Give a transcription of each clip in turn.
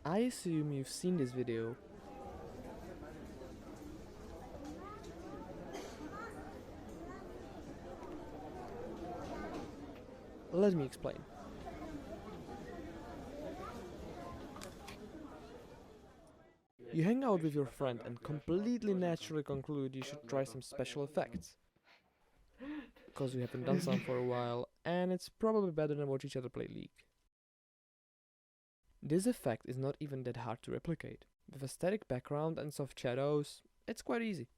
I assume you've seen this video. Let me explain. You hang out with your friend and completely naturally conclude you should try some special effects. Because you haven't done some for a while, and it's probably better than watch each other play League. This effect is not even that hard to replicate. With a static background and soft shadows, it's quite easy.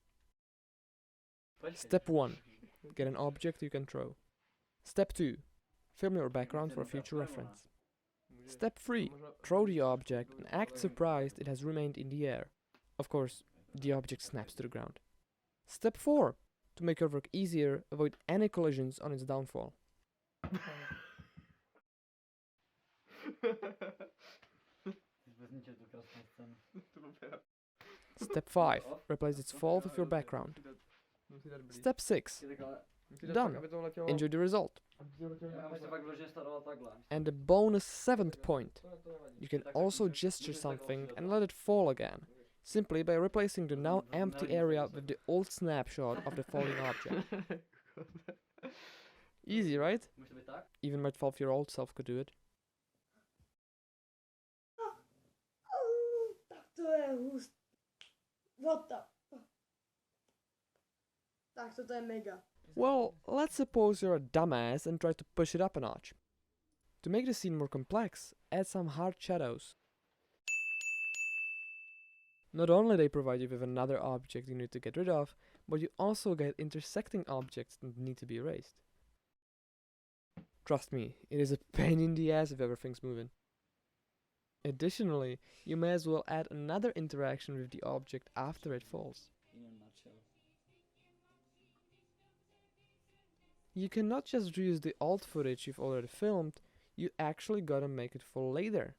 Step 1. Get an object you can throw. Step 2. Film your background for future reference. Step 3. Throw the object and act surprised it has remained in the air. Of course, the object snaps to the ground. Step 4. To make your work easier, avoid any collisions on its downfall. Step 5. Replace its fall with your background. Step 6. Done. Enjoy the result. And the bonus 7th point. You can also gesture something and let it fall again, simply by replacing the now empty area with the old snapshot of the falling object. Easy, right? Even my 12-year-old self could do it. Tak to je hust. What the? Tak to je mega. Well, let's suppose you're a dumbass and try to push it up a notch. To make the scene more complex, add some hard shadows. Not only they provide you with another object you need to get rid of, but you also get intersecting objects that need to be erased. Trust me, it is a pain in the ass if everything's moving. Additionally, you may as well add another interaction with the object after it falls. You cannot just reuse the old footage you've already filmed, you actually gotta make it fall later.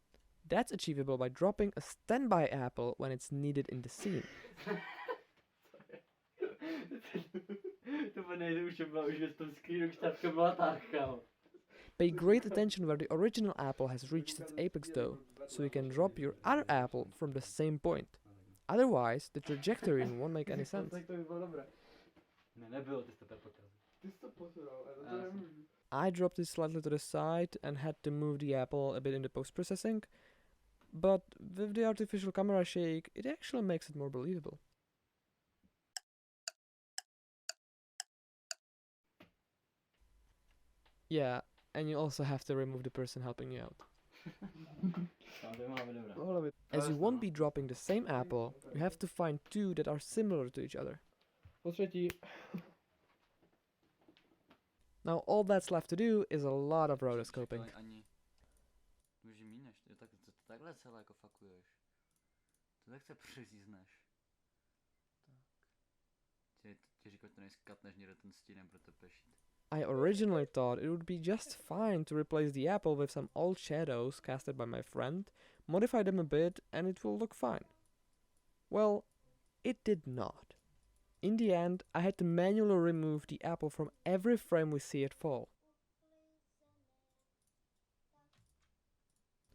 That's achievable by dropping a standby apple when it's needed in the scene. Pay great attention where the original apple has reached its apex though, so you can drop your other apple from the same point. Otherwise, the trajectory won't make any sense. I dropped it slightly to the side and had to move the apple a bit in the post-processing, but with the artificial camera shake, it actually makes it more believable. Yeah, and you also have to remove the person helping you out. As you won't be dropping the same apple, you have to find two that are similar to each other. Now all that's left to do is a lot of rotoscoping. I originally thought it would be just fine to replace the apple with some old shadows casted by my friend, modify them a bit, and it will look fine. Well, it did not. In the end, I had to manually remove the apple from every frame we see it fall.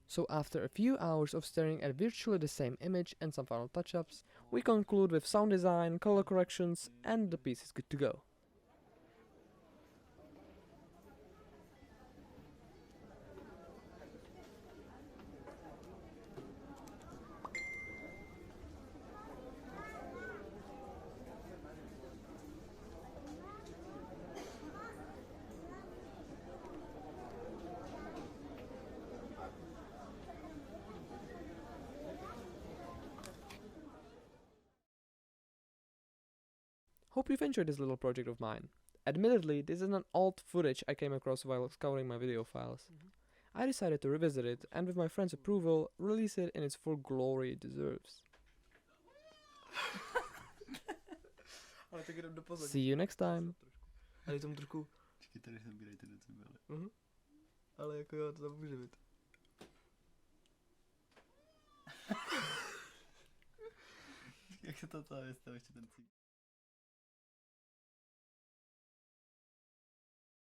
So after a few hours of staring at virtually the same image and some final touch-ups, we conclude with sound design, color corrections, and the piece is good to go. Hope you've enjoyed this little project of mine. Admittedly, this is an old footage I came across while scouring my video files. I decided to revisit it and with my friend's approval, release it in its full glory it deserves. See you next time. Ale jako jo, to tam může být. Jak se to ještě ten cíl?